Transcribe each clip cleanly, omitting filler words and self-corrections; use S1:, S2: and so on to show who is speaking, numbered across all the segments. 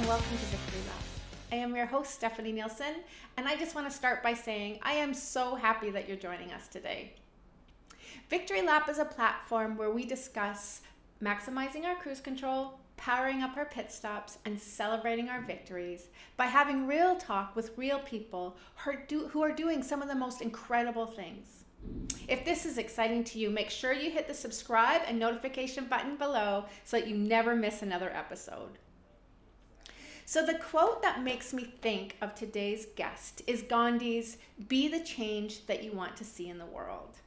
S1: and welcome to Victory Lap. I am your host, Stephanie Nielsen, and I just want to start by saying I am so happy that you're joining us today. Victory Lap is a platform where we discuss maximizing our cruise control, powering up our pit stops, and celebrating our victories by having real talk with real people who are doing some of the most incredible things. If this is exciting to you, make sure you hit the subscribe and notification button below so that you never miss another episode. So the quote that makes me think of today's guest is Gandhi's, "Be the change that you want to see in the world."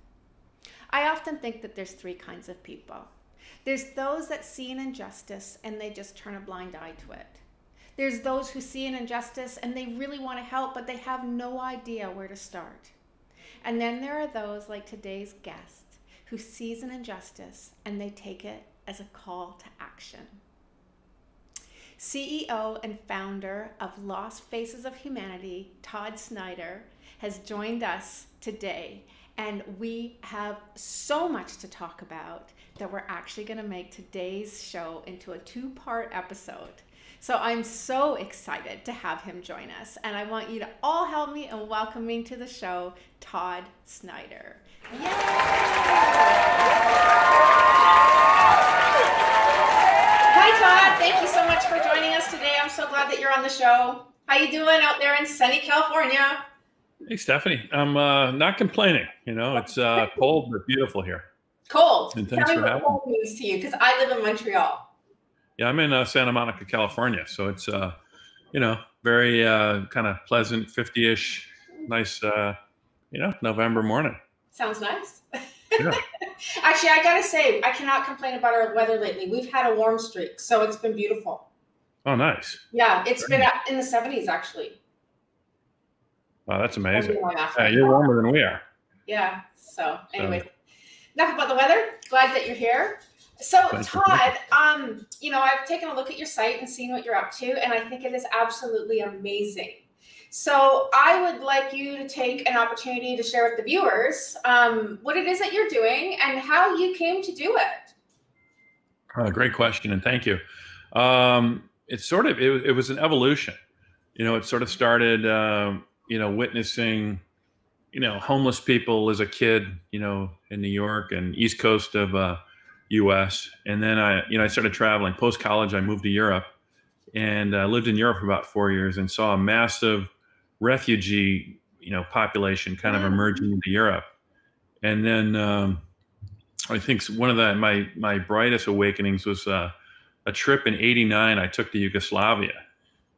S1: I often think that there's three kinds of people. There's those that see an injustice and they just turn a blind eye to it. There's those who see an injustice and they really want to help, but they have no idea where to start. And then there are those like today's guest who sees an injustice and they take it as a call to action. CEO and founder of Lost Faces of Humanity, Todd Snyder, has joined us today, and we have so much to talk about that we're actually going to make today's show into a two-part episode. So I'm so excited to have him join us, and I want you to all help me in welcoming to the show Todd Snyder. Hi Todd, thank you so much for joining us today. I'm so glad that you're on the show. How you doing out there in sunny California?
S2: Hey Stephanie, I'm not complaining. You know, it's cold but beautiful here.
S1: Cold.
S2: And thanks
S1: Tell me
S2: for
S1: what
S2: having
S1: cold means to you, because I live in Montreal.
S2: Yeah, I'm in Santa Monica, California, so it's you know, very kind of pleasant, 50-ish, nice November morning.
S1: Sounds nice.
S2: Yeah.
S1: Actually, I gotta say, I cannot complain about our weather lately. We've had a warm streak, so it's been beautiful.
S2: Oh, nice.
S1: Yeah, it's been in the 70s actually.
S2: Wow, that's amazing. You're warmer than we are.
S1: Yeah. So anyway, enough about the weather. Glad that you're here. So Todd, you know, I've taken a look at your site and seen what you're up to, and I think it is absolutely amazing. So I would like you to take an opportunity to share with the viewers what it is that you're doing and how you came to do it.
S2: Great question, and thank you. It was an evolution. You know, it sort of started, you know, witnessing, you know, homeless people as a kid, you know, in New York and East Coast of U.S. And then I started traveling. Post college, I moved to Europe and lived in Europe for about 4 years and saw a massive refugee, you know, population kind of emerging into Europe. And then I think one of my brightest awakenings was a trip in '89 I took to Yugoslavia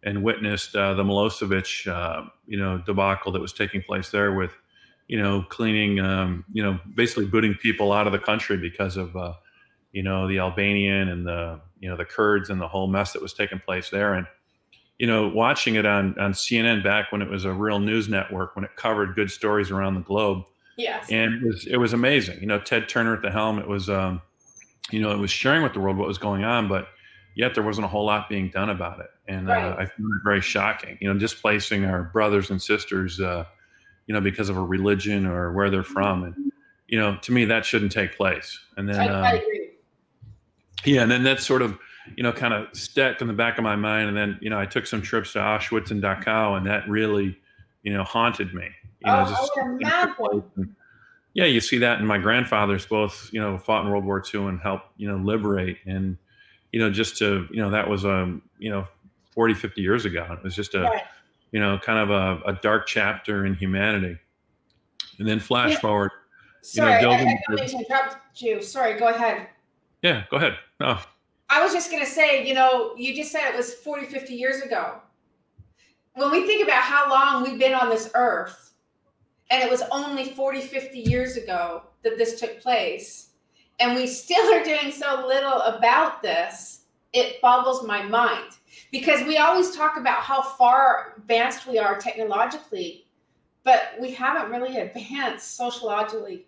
S2: and witnessed the Milosevic, you know, debacle that was taking place there with, you know, cleaning, you know, basically booting people out of the country because of, you know, the Albanian and the, you know, the Kurds and the whole mess that was taking place there. And, you know, watching it on CNN back when it was a real news network, when it covered good stories around the globe.
S1: Yes.
S2: And it was amazing. You know, Ted Turner at the helm, it was, you know, it was sharing with the world what was going on, but yet there wasn't a whole lot being done about it. And I found it very shocking, you know, displacing our brothers and sisters, you know, because of a religion or where they're from. And, you know, to me, that shouldn't take place. And then,
S1: I agree.
S2: Yeah. And then that sort of, you know, kind of stuck in the back of my mind. And then, you know, I took some trips to Auschwitz and Dachau, and that really, you know, haunted me. You know, yeah, you see that in my grandfathers both, you know, fought in World War II and helped, you know, liberate. And, you know, just to, you know, that was, you know, 40, 50 years ago. It was just a, you know, kind of a dark chapter in humanity. And then flash forward.
S1: Sorry, I don't mean to interrupt you. Sorry, go ahead.
S2: Yeah, go ahead. No.
S1: I was just going to say, you know, you just said it was 40, 50 years ago. When we think about how long we've been on this earth, and it was only 40, 50 years ago that this took place, and we still are doing so little about this, it boggles my mind. Because we always talk about how far advanced we are technologically, but we haven't really advanced sociologically,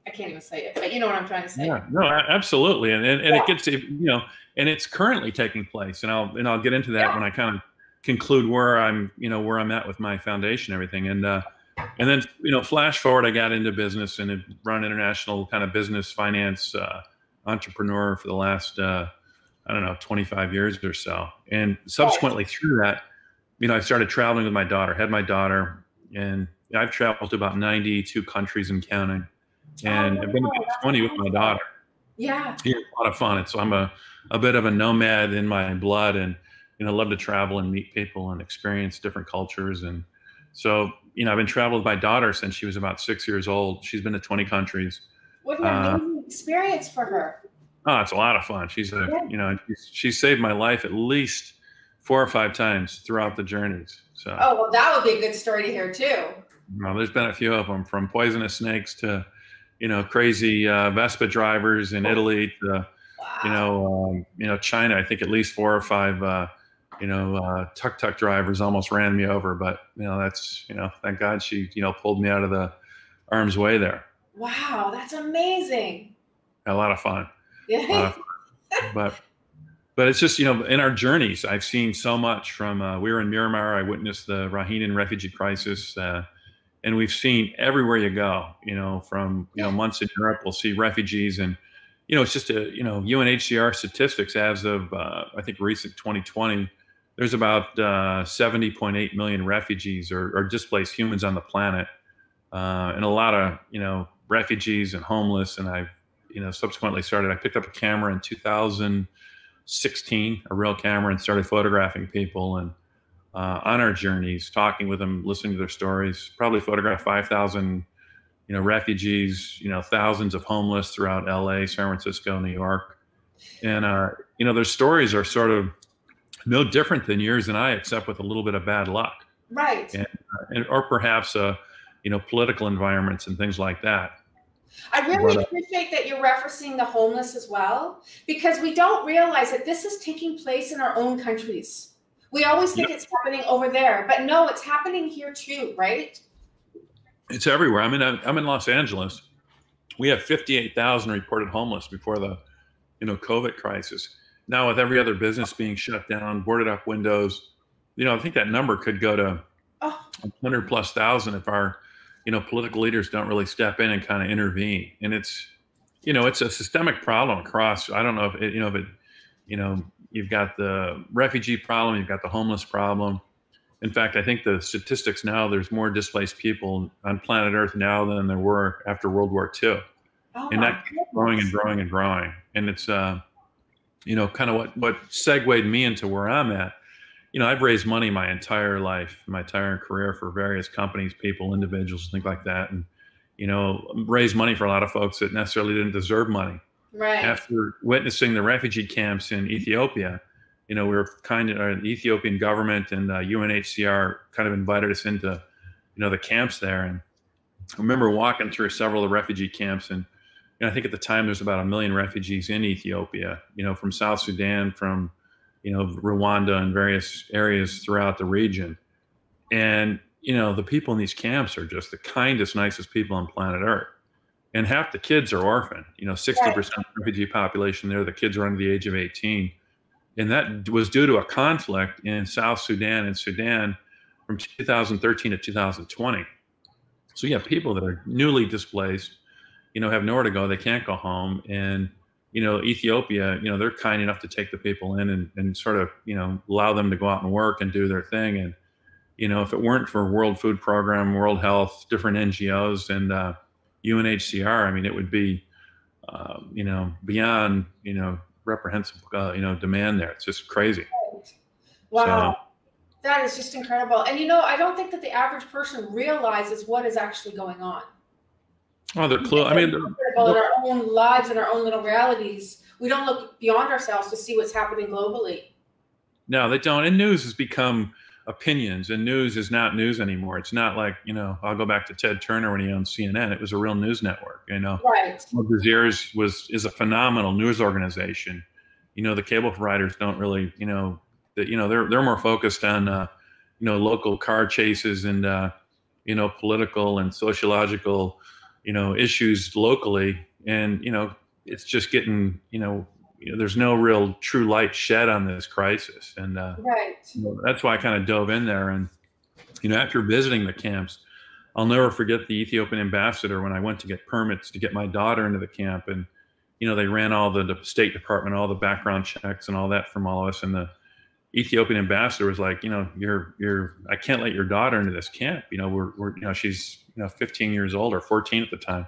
S1: I can't even say it, but you know what I'm trying to say.
S2: Yeah, no, absolutely. And it gets, you know, and it's currently taking place. And I'll get into that when I kind of conclude where I'm, you know, where I'm at with my foundation and everything. And then, you know, flash forward, I got into business and have run international kind of business finance entrepreneur for the last I don't know, 25 years or so. And
S1: Right.
S2: subsequently through that, I started traveling with my daughter, had my daughter, and I've traveled to about 92 countries and counting,
S1: Oh,
S2: and I've been
S1: wow,
S2: about
S1: that's
S2: 20 with my
S1: awesome.
S2: daughter.
S1: Yeah.
S2: Yeah, it's a lot of fun. And so I'm a bit of a nomad in my blood, and love to travel and meet people and experience different cultures. And so I've been traveling with my daughter since she was about 6 years old. She's been to 20 countries.
S1: What an
S2: Uh,
S1: amazing experience for her.
S2: oh, it's a lot of fun. She's a
S1: Yeah.
S2: she's saved my life at least 4 or 5 times throughout the journeys. So
S1: Oh, well, that would be a good story to hear too.
S2: there's been a few of them, from poisonous snakes to crazy Vespa drivers in Italy to
S1: Wow.
S2: China. I think at least 4 or 5, tuk-tuk drivers almost ran me over, but that's, thank God she, pulled me out of the arm's way there.
S1: Wow, that's amazing.
S2: A lot of fun, a lot
S1: Yeah.
S2: of fun. But it's just, in our journeys, I've seen so much from, we were in Myanmar. I witnessed the Rohingya refugee crisis, and we've seen everywhere you go, from,
S1: Yeah.
S2: months in Europe, we'll see refugees. And, it's just UNHCR statistics as of, I think, recent 2020, there's about 70.8 million refugees or displaced humans on the planet. And a lot of, refugees and homeless. And I've, subsequently I picked up a camera in 2016, a real camera, and started photographing people. And on our journeys, talking with them, listening to their stories. Probably photographed 5,000, refugees, thousands of homeless throughout LA, San Francisco, New York. And, their stories are sort of no different than yours and I, except with a little bit of bad luck.
S1: Right.
S2: Or perhaps, political environments and things like that.
S1: I really
S2: But
S1: appreciate that you're referencing the homeless as well, because we don't realize that this is taking place in our own countries. We always
S2: yeah,
S1: think it's happening over there, but no, it's happening here too, right?
S2: it's everywhere. I'm in Los Angeles. We have 58,000 reported homeless before the, COVID crisis. Now, with every other business being shut down, boarded up windows, I think that number could go to
S1: Oh,
S2: 100 plus thousand if our, political leaders don't really step in and kind of intervene. And it's a systemic problem across. I don't know if it, you've got the refugee problem, you've got the homeless problem. In fact, I think the statistics now, there's more displaced people on planet Earth now than there were after World War II.
S1: oh
S2: And
S1: my
S2: that keeps growing and
S1: goodness.
S2: growing and growing. And it's, kind of what segued me into where I'm at. I've raised money my entire life, my entire career for various companies, people, individuals, things like that. And, raised money for a lot of folks that necessarily didn't deserve money.
S1: Right.
S2: After witnessing the refugee camps in Ethiopia, we were the Ethiopian government and UNHCR kind of invited us into, the camps there. And I remember walking through several of the refugee camps, and I think at the time there's about 1 million refugees in Ethiopia, from South Sudan, from, Rwanda and various areas throughout the region. And, the people in these camps are just the kindest, nicest people on planet Earth. And half the kids are orphaned.
S1: Right.
S2: 60% of the refugee population there, the kids are under the age of 18. And that was due to a conflict in South Sudan and Sudan from 2013 to 2020. So you have people that are newly displaced, have nowhere to go. They can't go home. And, Ethiopia, they're kind enough to take the people in and sort of, allow them to go out and work and do their thing. And, if it weren't for World Food Program, World Health, different NGOs, and UNHCR, I mean, it would be, beyond, reprehensible, demand there. It's just crazy. So,
S1: Wow. That is just incredible. And I don't think that the average person realizes what is actually going on.
S2: oh, they're
S1: We
S2: clue.
S1: get
S2: I
S1: so
S2: mean,
S1: comfortable in our own lives and our own little realities. We don't look beyond ourselves to see what's happening globally.
S2: no, they don't. And news has become opinions, and news is not news anymore. It's not like, I'll go back to Ted Turner when he owned CNN. It was a real news network.
S1: Right.
S2: Al Jazeera is a phenomenal news organization. The cable providers don't really, they're more focused on, local car chases and, political and sociological, issues locally. And, it's just getting, there's no real true light shed on this crisis. And
S1: Right.
S2: that's why I kind of dove in there. And, after visiting the camps, I'll never forget the Ethiopian ambassador when I went to get permits to get my daughter into the camp. And, they ran all the State Department, all the background checks and all that from all of us. And the Ethiopian ambassador was like, I can't let your daughter into this camp. She's 15 years old or 14 at the time.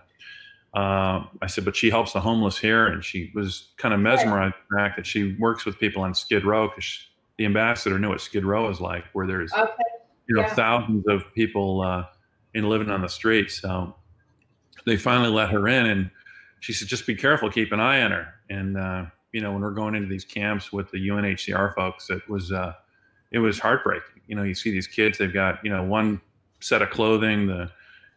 S2: I said, but she helps the homeless here, and she was kind of mesmerized by the fact that she works with people on Skid Row, because the ambassador knew what Skid Row is like, where there's thousands of people living on the streets. So they finally let her in, and she said, just be careful, keep an eye on her. And when we're going into these camps with the UNHCR folks, it was heartbreaking. You see these kids, they've got one set of clothing,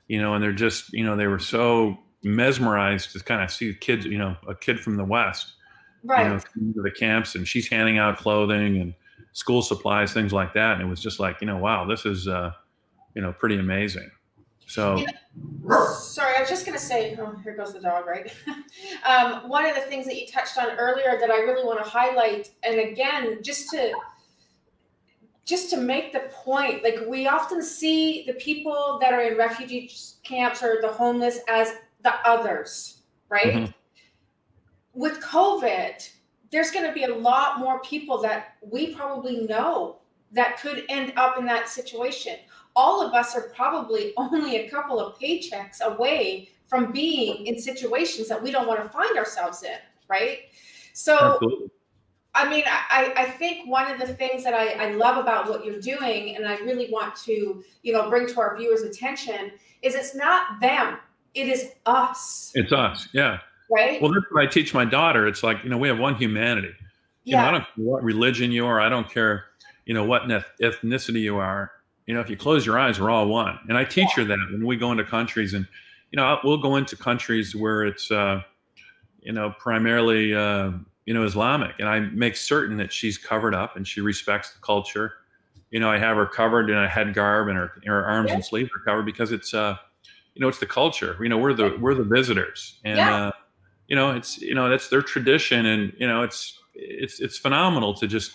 S2: and they're just they were so mesmerized to kind of see kids, a kid from the West,
S1: right,
S2: into the camps, and she's handing out clothing and school supplies, things like that. And it was just like, wow, this is pretty amazing. So
S1: sorry, I was just going to say, oh, here goes the dog, right? One of the things that you touched on earlier that I really want to highlight, and again, just to make the point, like, we often see the people that are in refugee camps or the homeless as the others, right? Mm-hmm. With COVID, there's going to be a lot more people that we probably know that could end up in that situation. All of us are probably only a couple of paychecks away from being in situations that we don't want to find ourselves in, right? So, absolutely. I mean, I think one of the things that I love about what you're doing, and I really want to, bring to our viewers' attention, is it's not them, it is us.
S2: It's us, yeah.
S1: Right?
S2: Well, that's what I teach my daughter. It's like, we have one humanity. I don't care what religion you are. I don't care, what ethnicity you are. If you close your eyes, we're all one. And I teach her that when we go into countries, and, we'll go into countries where it's, primarily, Islamic. And I make certain that she's covered up and she respects the culture. I have her covered in a head garb, and her arms and sleeves are covered, because it's, it's the culture. We're the visitors, and that's their tradition, and it's phenomenal to just,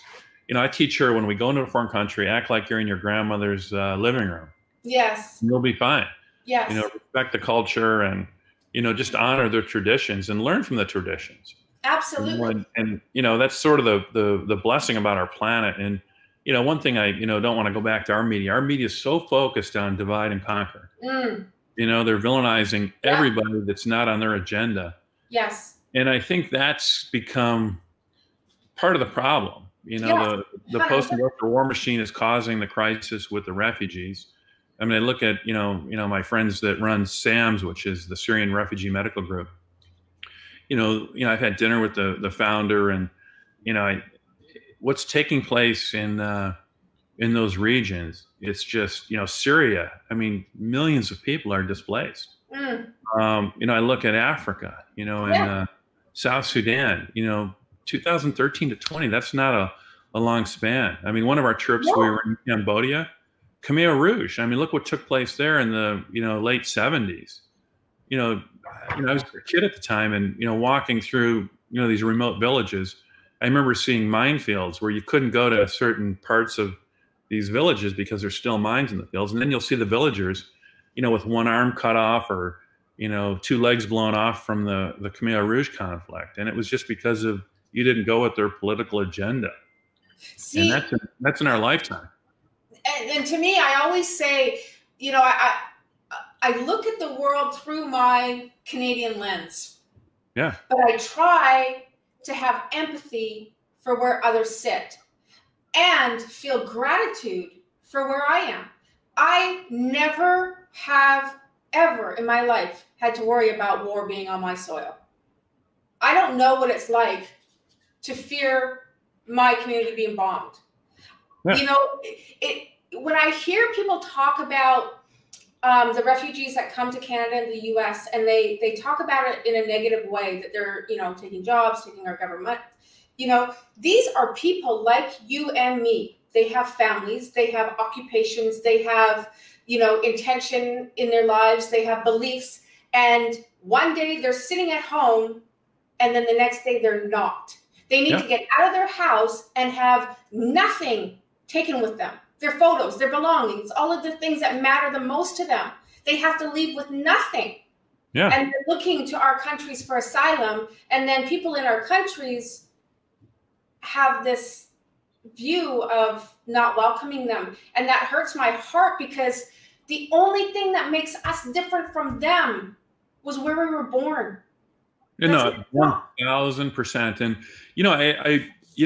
S2: I teach her, when we go into a foreign country, act like you're in your grandmother's living room.
S1: Yes.
S2: You'll be fine.
S1: Yes.
S2: Respect the culture, and just honor their traditions and learn from the traditions.
S1: Absolutely.
S2: And that's sort of the blessing about our planet. And one thing I don't want to go back to our media. Our media is so focused on divide and conquer. They're villainizing everybody that's not on their agenda.
S1: Yes.
S2: And I think that's become part of the problem. The post-industrial war machine is causing the crisis with the refugees. I mean, I look at, my friends that run SAMS, which is the Syrian Refugee Medical Group. I've had dinner with the founder, and, what's taking place in those regions, it's just, Syria. I mean, millions of people are displaced. I look at Africa, in South Sudan, 2013 to 20, that's not a long span. I mean, one of our trips, we were in Cambodia, Khmer Rouge. I mean, look what took place there in the, late 70s. I was a kid at the time, and, walking through, these remote villages, I remember seeing minefields where you couldn't go to certain parts of these villages because there's still mines in the fields. And then you'll see the villagers, with one arm cut off, or, two legs blown off from the Khmer Rouge conflict. And it was just because of, you didn't go with their political agenda. See, and that's in our lifetime.
S1: And to me, I always say, I look at the world through my Canadian lens.
S2: Yeah.
S1: But I try to have empathy for where others sit and feel gratitude for where I am. I never have ever in my life had to worry about war being on my soil. I don't know what it's like to fear my community being bombed. Yeah. When I hear people talk about the refugees that come to Canada and the US, and they talk about it in a negative way, that they're, taking jobs, taking our government, these are people like you and me. They have families, they have occupations, they have, intention in their lives, they have beliefs. And one day they're sitting at home, and then the next day they're not. They need to get out of their house and have nothing taken with them. Their photos, their belongings, all of the things that matter the most to them. They have to leave with nothing.
S2: Yeah.
S1: And they're looking to our countries for asylum. And then people in our countries have this view of not welcoming them. And that hurts my heart, because the only thing that makes us different from them was where we were born.
S2: You know, 1000%. And,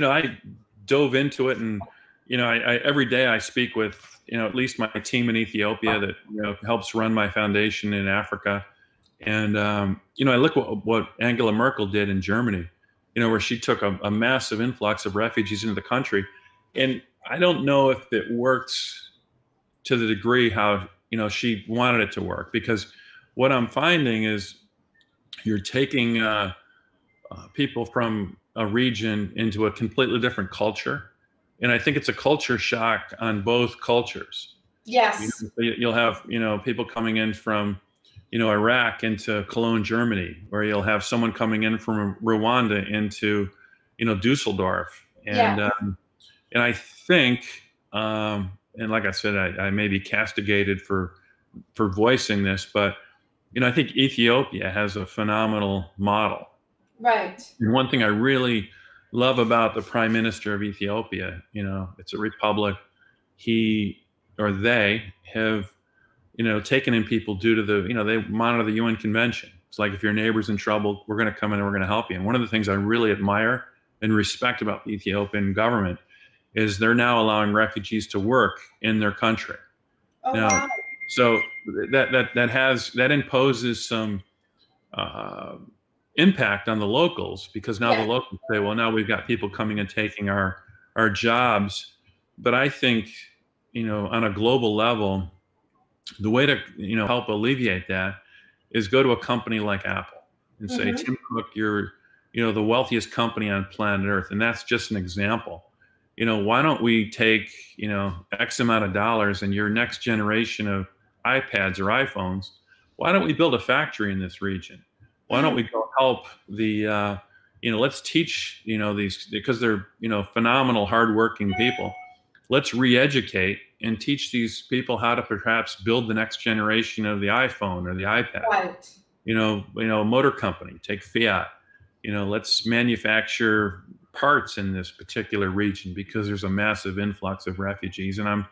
S2: I dove into it, and, I every day I speak with, at least my team in Ethiopia that, helps run my foundation in Africa. And, I look what Angela Merkel did in Germany, where she took a massive influx of refugees into the country. And I don't know if it works to the degree how, she wanted it to work, because what I'm finding is you're taking people from a region into a completely different culture. And I think it's a culture shock on both cultures.
S1: Yes.
S2: You'll have, people coming in from, Iraq into Cologne, Germany, or you'll have someone coming in from Rwanda into, Dusseldorf. And,
S1: Yeah.
S2: And I think, and like I said, I may be castigated for voicing this, but, I think Ethiopia has a phenomenal model.
S1: Right.
S2: And one thing I really love about the Prime Minister of Ethiopia, it's a republic. He or they have, taken in people due to the, they monitor the UN Convention. It's like, if your neighbor's in trouble, we're going to come in and we're going to help you. And one of the things I really admire and respect about the Ethiopian government is they're now allowing refugees to work in their country.
S1: Oh,
S2: now,
S1: wow.
S2: So that imposes some impact on the locals, because now the locals say, well, now we've got people coming and taking our jobs. But I think, on a global level, the way to, help alleviate that is go to a company like Apple and say, Tim Cook, you're, the wealthiest company on planet Earth. And that's just an example. Why don't we take, X amount of dollars and your next generation of iPads or iPhones? Why don't we build a factory in this region? Why don't we go help the, let's teach, these, because they're, phenomenal, hardworking people. Let's re-educate and teach these people how to perhaps build the next generation of the iPhone or the iPad.
S1: Right.
S2: A motor company, take Fiat. Let's manufacture parts in this particular region, because there's a massive influx of refugees. And I'm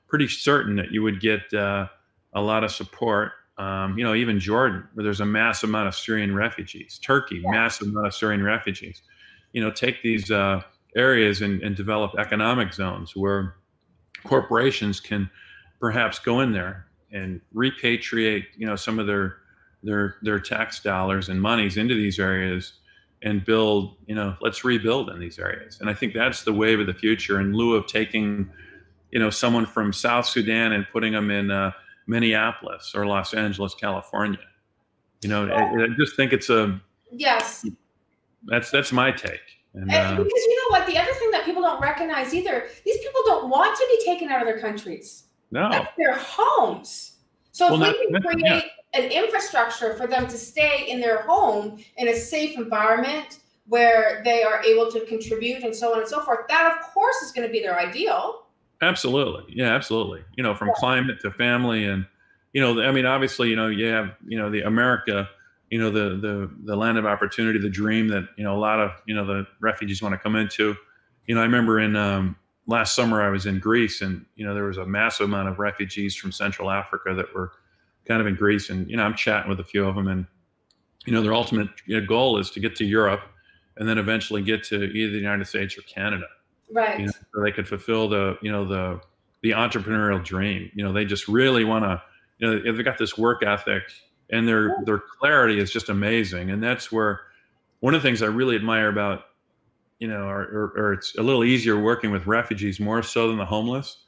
S2: pretty certain that you would get a lot of support. Even Jordan, where there's a massive amount of Syrian refugees. Turkey, massive amount of Syrian refugees. Take these areas and develop economic zones where corporations can perhaps go in there and repatriate, some of their tax dollars and monies into these areas and build, let's rebuild in these areas. And I think that's the wave of the future, in lieu of taking, someone from South Sudan and putting them in Minneapolis or Los Angeles, California. I just think it's that's my take. And
S1: because you know what, the other thing that people don't recognize either, these people don't want to be taken out of their countries.
S2: No.
S1: That's their homes. So if we can create an infrastructure for them to stay in their home in a safe environment where they are able to contribute and so on and so forth, that of course is going to be their ideal.
S2: Absolutely. Yeah, absolutely. From climate to family. And, obviously, you have, the America, the land of opportunity, the dream that, a lot of, the refugees want to come into. I remember in last summer I was in Greece, and, there was a massive amount of refugees from Central Africa that were kind of in Greece. And, I'm chatting with a few of them, and, their ultimate goal is to get to Europe and then eventually get to either the United States or Canada.
S1: Right.
S2: So they could fulfill the entrepreneurial dream. They just really want to, they've got this work ethic, and their clarity is just amazing. And that's where one of the things I really admire about, or it's a little easier working with refugees more so than the homeless.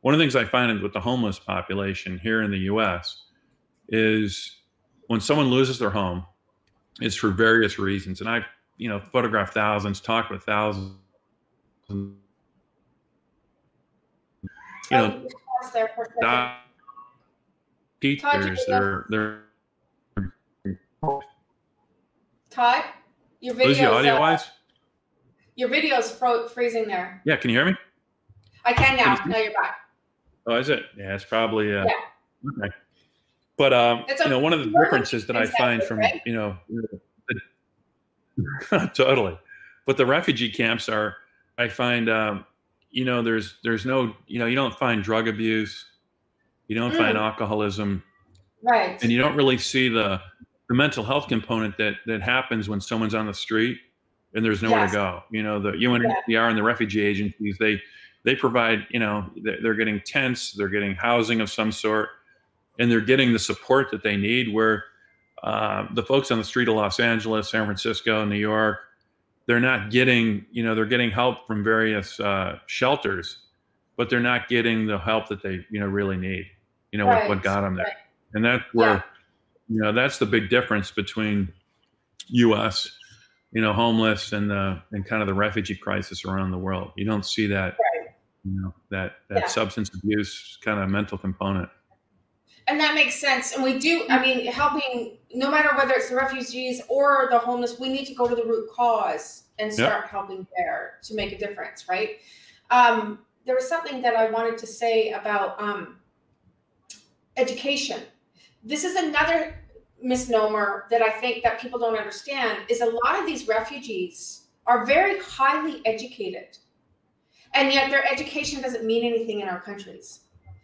S2: One of the things I find with the homeless population here in the U.S. is when someone loses their home, it's for various reasons. And I've, photographed thousands, talked with thousands. Teachers, they're
S1: Todd, your video.
S2: Lose you audio wise?
S1: Your video's freezing there.
S2: Yeah, can you hear me?
S1: I can now. Now you're back.
S2: Oh, is it? Yeah, it's probably. Okay. But
S1: It's okay.
S2: one of the differences that I find from,
S1: right?
S2: totally, but the refugee camps are, I find, there's no, you don't find drug abuse, you don't find
S1: Mm,
S2: alcoholism,
S1: right.
S2: and you don't really see the mental health component that happens when someone's on the street and there's nowhere to
S1: Yes.
S2: go. The
S1: Yeah.
S2: UNHCR and the refugee agencies, they provide, they're getting tents, they're getting housing of some sort, and they're getting the support that they need. Where the folks on the street of Los Angeles, San Francisco, New York, they're not getting, they're getting help from various shelters, but they're not getting the help that they, really need, what
S1: Right.
S2: got them there.
S1: Right.
S2: And that's
S1: Yeah.
S2: where, that's the big difference between U.S., homeless and kind of the refugee crisis around the world. You don't see that,
S1: Right.
S2: that
S1: Yeah.
S2: substance abuse kind of mental component.
S1: And that makes sense. And we do, I mean, helping, no matter whether it's the refugees or the homeless, we need to go to the root cause and start helping there to make a difference, right? There was something that I wanted to say about education. This is another misnomer that I think that people don't understand, is a lot of these refugees are very highly educated, and yet their education doesn't mean anything in our countries.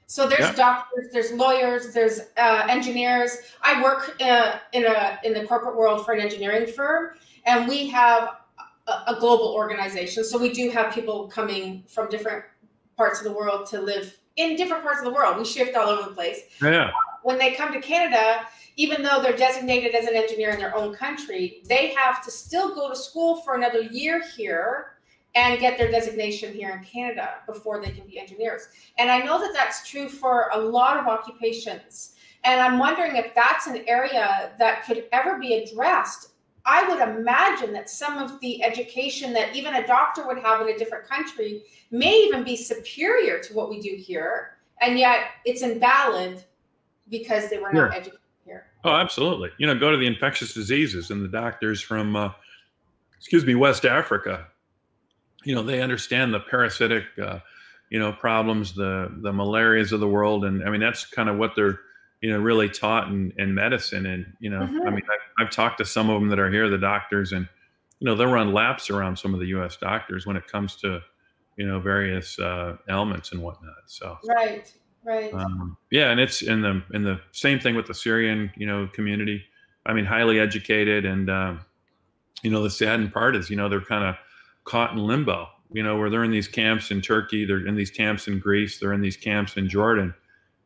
S1: So there's doctors, there's lawyers, there's engineers. I work in the corporate world for an engineering firm, and we have a global organization. So we do have people coming from different parts of the world to live in different parts of the world. We shift all over the place.
S2: Yeah.
S1: When they come to Canada, even though they're designated as an engineer in their own country, they have to still go to school for another year here and get their designation here in Canada before they can be engineers. And I know that that's true for a lot of occupations. And I'm wondering if that's an area that could ever be addressed. I would imagine that some of the education that even a doctor would have in a different country may even be superior to what we do here. And yet it's invalid because they were not educated here.
S2: Oh, absolutely. Go to the infectious diseases and the doctors from, West Africa. They understand the parasitic, problems, the malarias of the world. And I mean, that's kind of what they're, really taught in medicine. And, I mean, I've talked to some of them that are here, the doctors, and, they'll run laps around some of the U.S. doctors when it comes to, various ailments and whatnot. So,
S1: right.
S2: yeah. And it's in the same thing with the Syrian, community. I mean, highly educated. And, the saddened part is, they're kind of caught in limbo, where they're in these camps in Turkey, they're in these camps in Greece, they're in these camps in Jordan,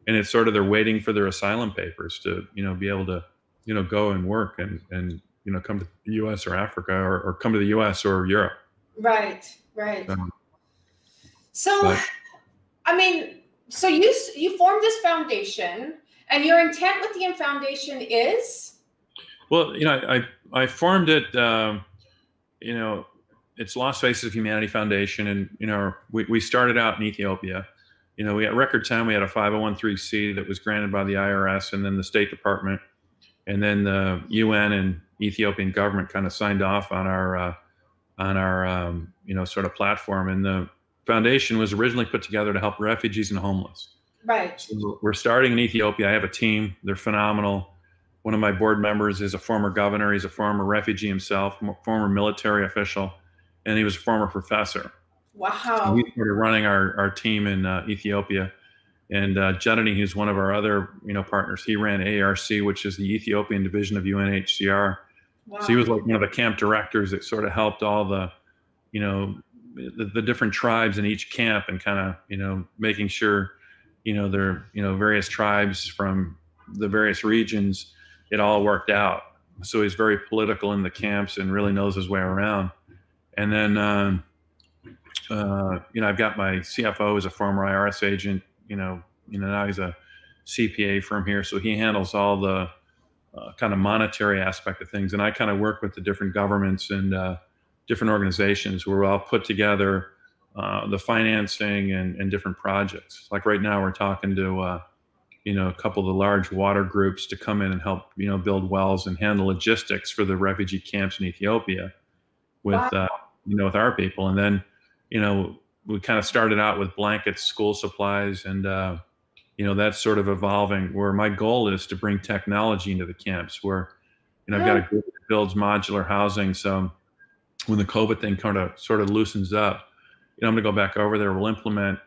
S2: and it's sort of they're waiting for their asylum papers to, be able to, go and work and come to the U.S. or Africa or come to the U.S. or Europe.
S1: Right. So, I mean, so you formed this foundation, and your intent with the foundation is?
S2: Well, I formed it, it's Lost Faces of Humanity Foundation. And, we started out in Ethiopia. We at record time, we had a 501(c) that was granted by the IRS and then the State Department. And then the UN and Ethiopian government kind of signed off on our sort of platform. And the foundation was originally put together to help refugees and homeless.
S1: Right.
S2: So we're starting in Ethiopia. I have a team. They're phenomenal. One of my board members is a former governor. He's a former refugee himself, former military official, and he was a former professor.
S1: Wow.
S2: So he started running our team in Ethiopia. And Jedini, who's one of our other partners, he ran ARC, which is the Ethiopian division of UNHCR.
S1: Wow.
S2: So he was like one of the camp directors that sort of helped all the different tribes in each camp and kind of making sure their various tribes from the various regions, it all worked out. So he's very political in the camps and really knows his way around. And then I've got my CFO as a former IRS agent. Now he's a CPA firm here, so he handles all the kind of monetary aspect of things. And I kind of work with the different governments and different organizations where I'll put together the financing and different projects. Like right now, we're talking to a couple of the large water groups to come in and help build wells and handle logistics for the refugee camps in Ethiopia with with our people. And then we kind of started out with blankets, school supplies, and that's sort of evolving, where my goal is to bring technology into the camps, where, I've got a group that builds modular housing. So when the COVID thing kind of sort of loosens up, I'm going to go back over there. We'll implement,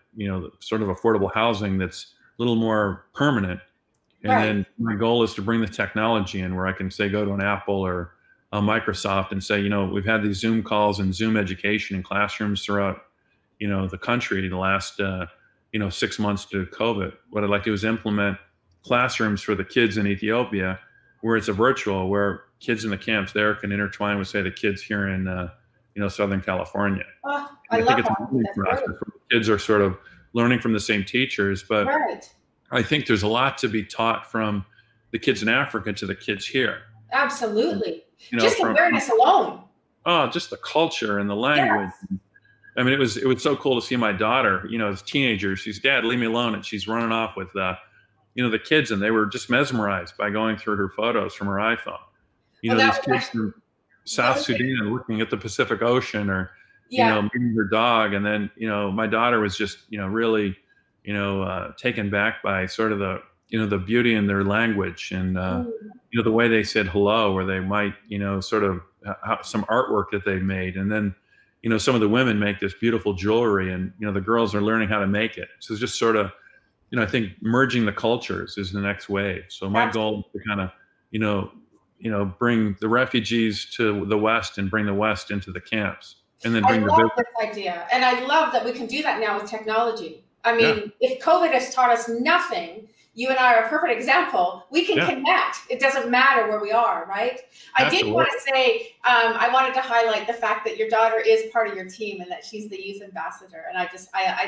S2: sort of affordable housing that's a little more permanent. And then my goal is to bring the technology in, where I can say, go to an Apple or a Microsoft and say, we've had these Zoom calls and Zoom education in classrooms throughout, the country the last, 6 months to COVID. What I'd like to do is implement classrooms for the kids in Ethiopia, where it's a virtual, where kids in the camps there can intertwine with, say, the kids here in, Southern California.
S1: Oh,
S2: I think it's a learning process. Kids are sort of learning from the same teachers, but I think there's a lot to be taught from the kids in Africa to the kids here.
S1: Absolutely. Just awareness alone.
S2: Oh, just the culture and the language. Yes. I mean, it was so cool to see my daughter, as a teenager. She's, Dad, leave me alone. And she's running off with, the kids, and they were just mesmerized by going through her photos from her iPhone. These kids from South Sudan looking at the Pacific Ocean, or, meeting her dog. And then, my daughter was just, really, taken back by sort of the, the beauty in their language, and, the way they said hello, where they might, sort of some artwork that they made. And then, some of the women make this beautiful jewelry, and, the girls are learning how to make it. So it's just sort of, I think merging the cultures is the next wave. So my goal is to kind of, bring the refugees to the West and bring the West into the camps. And then bring
S1: I love this idea. And I love that we can do that now with technology. I mean, if COVID has taught us nothing, you and I are a perfect example. We can connect. It doesn't matter where we are, right? I did want to say, I wanted to highlight the fact that your daughter is part of your team and that she's the youth ambassador. And I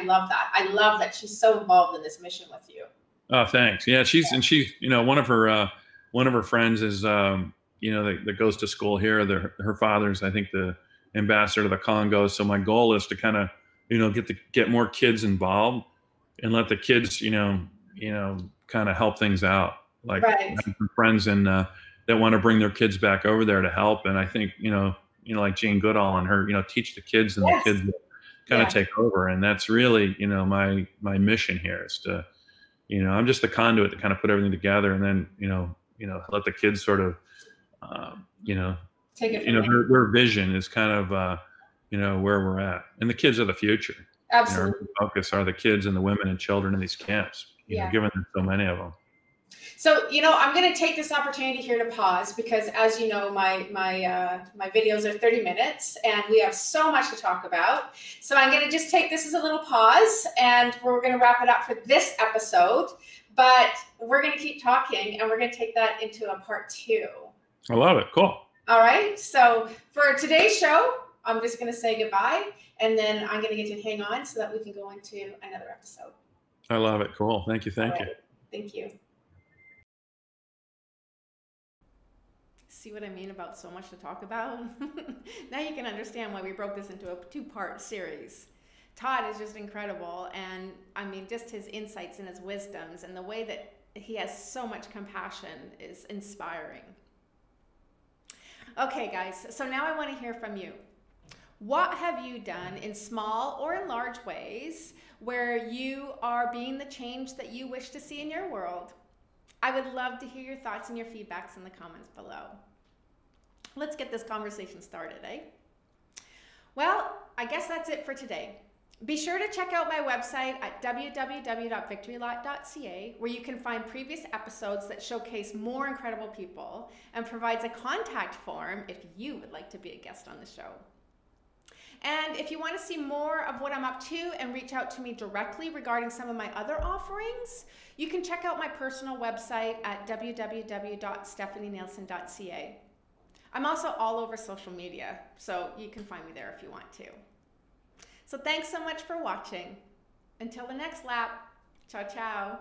S1: love that. I love that she's so involved in this mission with you.
S2: Oh, thanks. Yeah, and she's, one of her friends is, that goes to school here. Her father's, I think, the ambassador to the Congo. So my goal is to kind of, get more kids involved and let the kids, kind of help things out. Like I have some friends and that want to bring their kids back over there to help. And I think, like Jane Goodall and her, teach the kids, and the kids kind of take over. And that's really, my mission here is to, I'm just the conduit to kind of put everything together, and then, let the kids sort of,
S1: take it
S2: their vision is kind of, where we're at. And the kids are the future.
S1: Absolutely.
S2: Our focus are the kids and the women and children in these camps, given there's so many of them.
S1: So, I'm going to take this opportunity here to pause, because as you know, my videos are 30 minutes and we have so much to talk about. So I'm going to just take this as a little pause, and we're going to wrap it up for this episode, but we're going to keep talking, and we're going to take that into a part 2.
S2: I love it. Cool.
S1: All right. So for today's show, I'm just going to say goodbye, and then I'm going to get you to hang on so that we can go into another episode.
S2: I love it. Cool. Thank you. Thank you.
S1: Thank you. See what I mean about so much to talk about? Now you can understand why we broke this into a 2-part series. Todd is just incredible. And I mean, just his insights and his wisdoms and the way that he has so much compassion is inspiring. Okay, guys, so now I want to hear from you. What have you done in small or in large ways where you are being the change that you wish to see in your world? I would love to hear your thoughts and your feedbacks in the comments below. Let's get this conversation started, eh? Well, I guess that's it for today. Be sure to check out my website at www.victorylot.ca, where you can find previous episodes that showcase more incredible people and provides a contact form if you would like to be a guest on the show. And if you want to see more of what I'm up to and reach out to me directly regarding some of my other offerings, you can check out my personal website at www.stephanienielsen.ca. I'm also all over social media, so you can find me there if you want to. So thanks so much for watching. Until the next lap, ciao, ciao.